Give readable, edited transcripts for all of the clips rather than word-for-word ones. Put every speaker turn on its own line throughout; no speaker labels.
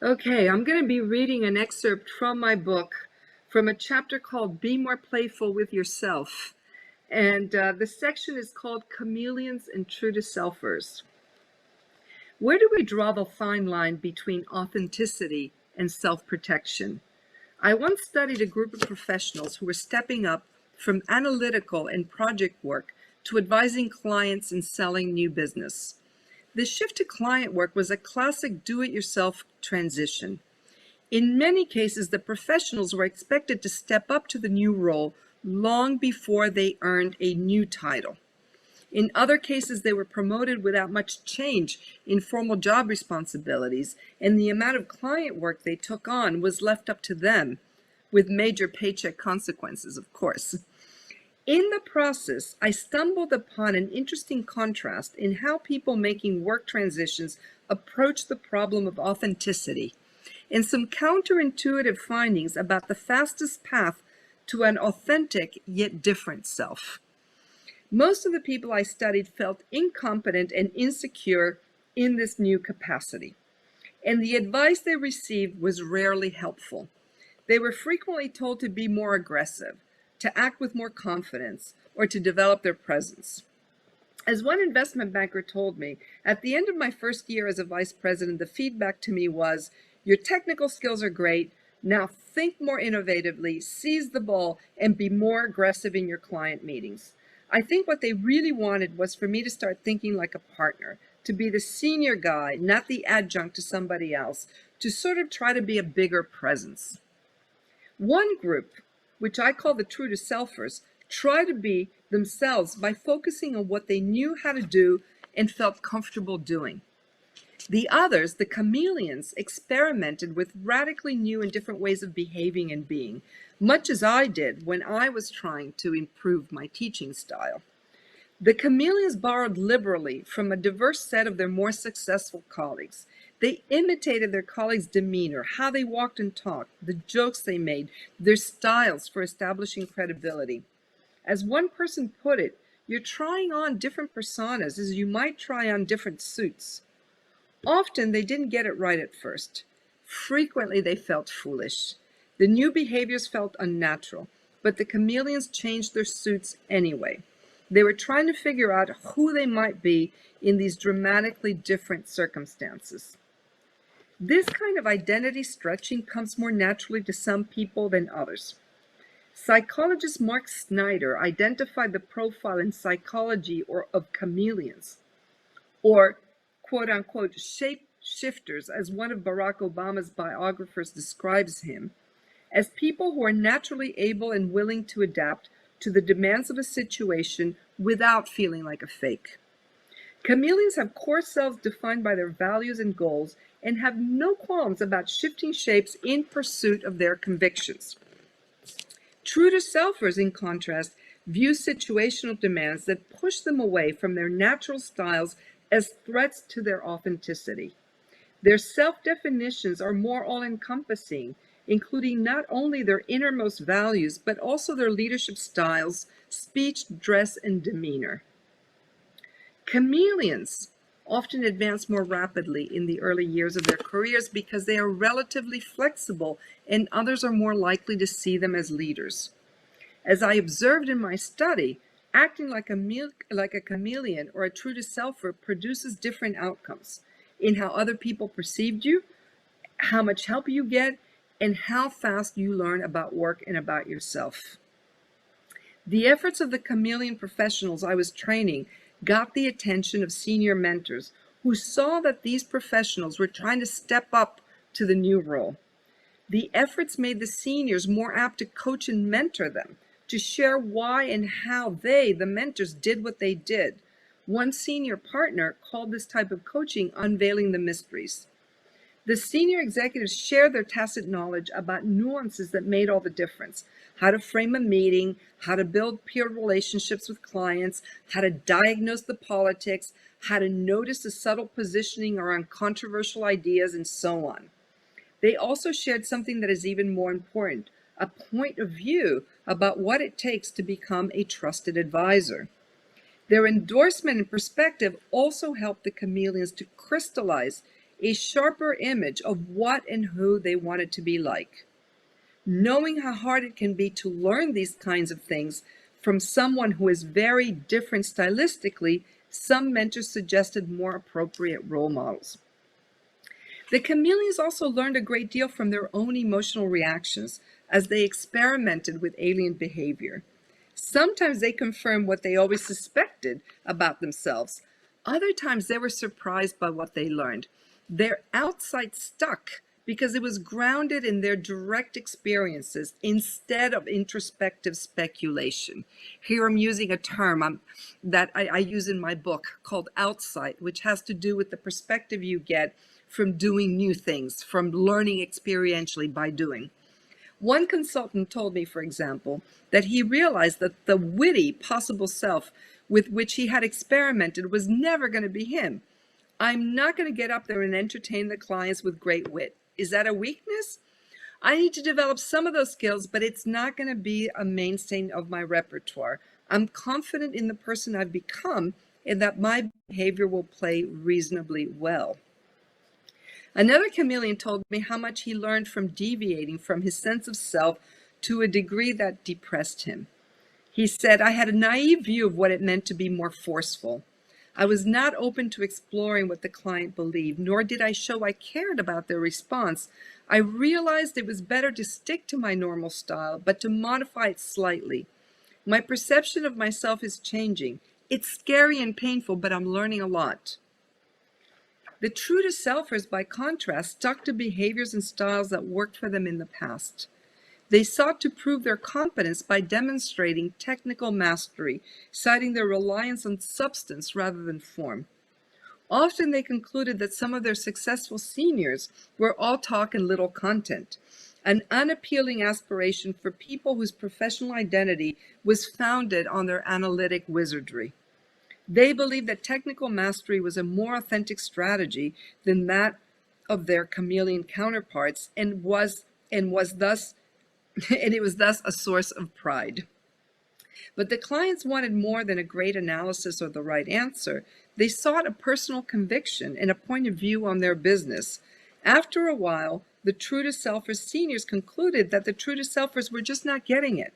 Okay, I'm going to be reading an excerpt from my book from a chapter called Be More Playful with Yourself. And the section is called Chameleons and True to Selfers. Where do we draw the fine line between authenticity and self-protection? I once studied a group of professionals who were stepping up from analytical and project work to advising clients and selling new business. The shift to client work was a classic do-it-yourself transition. In many cases, the professionals were expected to step up to the new role long before they earned a new title. In other cases, they were promoted without much change in formal job responsibilities, and the amount of client work they took on was left up to them, with major paycheck consequences, of course. In the process, I stumbled upon an interesting contrast in how people making work transitions approach the problem of authenticity, and some counterintuitive findings about the fastest path to an authentic yet different self. Most of the people I studied felt incompetent and insecure in this new capacity, and the advice they received was rarely helpful. They were frequently told to be more aggressive, to act with more confidence, or to develop their presence. As one investment banker told me, at the end of my first year as a vice president, the feedback to me was, "Your technical skills are great. Now think more innovatively, seize the ball, and be more aggressive in your client meetings." I think what they really wanted was for me to start thinking like a partner, to be the senior guy, not the adjunct to somebody else, to sort of try to be a bigger presence. One group, which I call the true to selfers, try to be themselves by focusing on what they knew how to do and felt comfortable doing. The others, the chameleons, experimented with radically new and different ways of behaving and being, much as I did when I was trying to improve my teaching style. The chameleons borrowed liberally from a diverse set of their more successful colleagues. They imitated their colleagues' demeanor, how they walked and talked, the jokes they made, their styles for establishing credibility. As one person put it, you're trying on different personas as you might try on different suits. Often they didn't get it right at first. Frequently they felt foolish. The new behaviors felt unnatural, but the chameleons changed their suits anyway. They were trying to figure out who they might be in these dramatically different circumstances. This kind of identity stretching comes more naturally to some people than others. Psychologist Mark Snyder identified the profile in psychology of chameleons, or quote-unquote shape shifters, as one of Barack Obama's biographers describes him, as people who are naturally able and willing to adapt to the demands of a situation without feeling like a fake. Chameleons have core selves defined by their values and goals and have no qualms about shifting shapes in pursuit of their convictions. True to selfers, in contrast, view situational demands that push them away from their natural styles as threats to their authenticity. Their self-definitions are more all-encompassing, including not only their innermost values, but also their leadership styles, speech, dress, and demeanor. Chameleons often advance more rapidly in the early years of their careers because they are relatively flexible and others are more likely to see them as leaders. As I observed in my study, acting like a chameleon or a true to selfer produces different outcomes in how other people perceived you, how much help you get, and how fast you learn about work and about yourself. The efforts of the chameleon professionals I was training got the attention of senior mentors who saw that these professionals were trying to step up to the new role. The efforts made the seniors more apt to coach and mentor them, to share why and how they, the mentors, did what they did. One senior partner called this type of coaching unveiling the mysteries. The senior executives shared their tacit knowledge about nuances that made all the difference: how to frame a meeting, how to build peer relationships with clients, how to diagnose the politics, how to notice the subtle positioning around controversial ideas, and so on. They also shared something that is even more important: a point of view about what it takes to become a trusted advisor. Their endorsement and perspective also helped the chameleons to crystallize a sharper image of what and who they wanted to be like. Knowing how hard it can be to learn these kinds of things from someone who is very different stylistically, some mentors suggested more appropriate role models. The chameleons also learned a great deal from their own emotional reactions as they experimented with alien behavior. Sometimes they confirmed what they always suspected about themselves. Other times they were surprised by what they learned. Their outside stuck because it was grounded in their direct experiences instead of introspective speculation. Here I'm using a term that I use in my book called outsight, which has to do with the perspective you get from doing new things, from learning experientially by doing. One consultant told me, for example, that he realized that the witty possible self with which he had experimented was never going to be him. I'm not going to get up there and entertain the clients with great wit. Is that a weakness? I need to develop some of those skills, but it's not going to be a mainstay of my repertoire. I'm confident in the person I've become and that my behavior will play reasonably well. Another chameleon told me how much he learned from deviating from his sense of self to a degree that depressed him. He said, I had a naive view of what it meant to be more forceful. I was not open to exploring what the client believed, nor did I show I cared about their response. I realized it was better to stick to my normal style, but to modify it slightly. My perception of myself is changing. It's scary and painful, but I'm learning a lot. The true-to-selfers, by contrast, stuck to behaviors and styles that worked for them in the past. They sought to prove their competence by demonstrating technical mastery, citing their reliance on substance rather than form. Often they concluded that some of their successful seniors were all talk and little content, an unappealing aspiration for people whose professional identity was founded on their analytic wizardry. They believed that technical mastery was a more authentic strategy than that of their chameleon counterparts and it was thus a source of pride. But the clients wanted more than a great analysis or the right answer. They sought a personal conviction and a point of view on their business. After a while, the true-to-selfers seniors concluded that the true-to-selfers were just not getting it.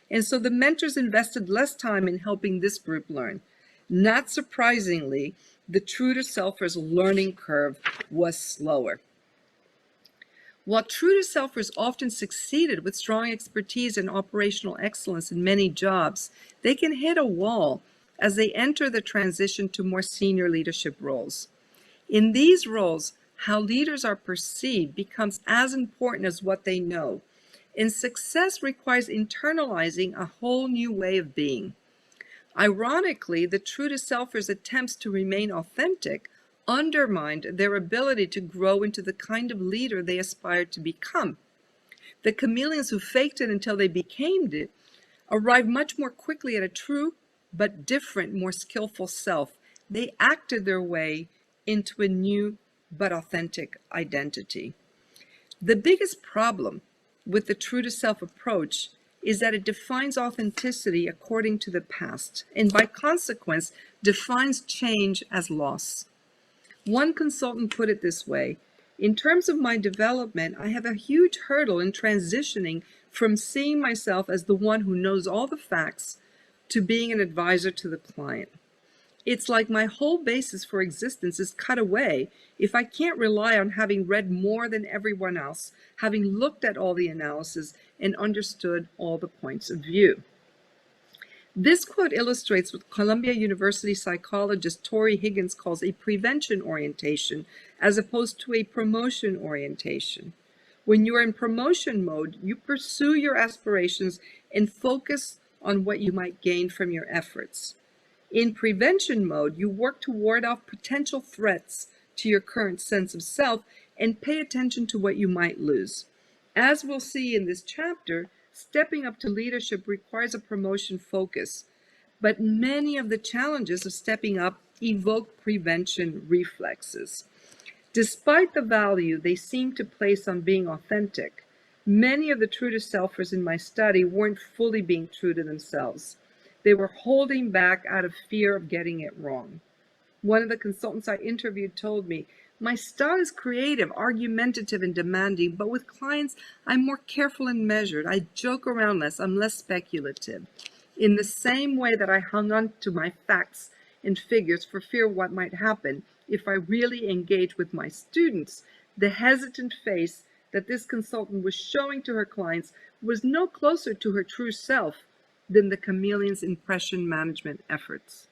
And so the mentors invested less time in helping this group learn. Not surprisingly, the true-to-selfers learning curve was slower. While true-to-selfers often succeeded with strong expertise and operational excellence in many jobs, they can hit a wall as they enter the transition to more senior leadership roles. In these roles, how leaders are perceived becomes as important as what they know, and success requires internalizing a whole new way of being. Ironically, the true-to-selfers' attempts to remain authentic undermined their ability to grow into the kind of leader they aspired to become. The chameleons who faked it until they became it arrived much more quickly at a true but different, more skillful self. They acted their way into a new but authentic identity. The biggest problem with the true-to-self approach is that it defines authenticity according to the past, and by consequence, defines change as loss. One consultant put it this way: in terms of my development, I have a huge hurdle in transitioning from seeing myself as the one who knows all the facts to being an advisor to the client. It's like my whole basis for existence is cut away if I can't rely on having read more than everyone else, having looked at all the analysis and understood all the points of view. This quote illustrates what Columbia University psychologist Tori Higgins calls a prevention orientation as opposed to a promotion orientation. When you're in promotion mode, you pursue your aspirations and focus on what you might gain from your efforts. In prevention mode, you work to ward off potential threats to your current sense of self and pay attention to what you might lose. As we'll see in this chapter, stepping up to leadership requires a promotion focus, but many of the challenges of stepping up evoke prevention reflexes. Despite the value they seem to place on being authentic, many of the true-to-selfers in my study weren't fully being true to themselves. They were holding back out of fear of getting it wrong. One of the consultants I interviewed told me, My style is creative, argumentative, and demanding, but with clients, I'm more careful and measured. I joke around less. I'm less speculative. In the same way that I hung on to my facts and figures for fear of what might happen if I really engage with my students, the hesitant face that this consultant was showing to her clients was no closer to her true self than the chameleon's impression management efforts.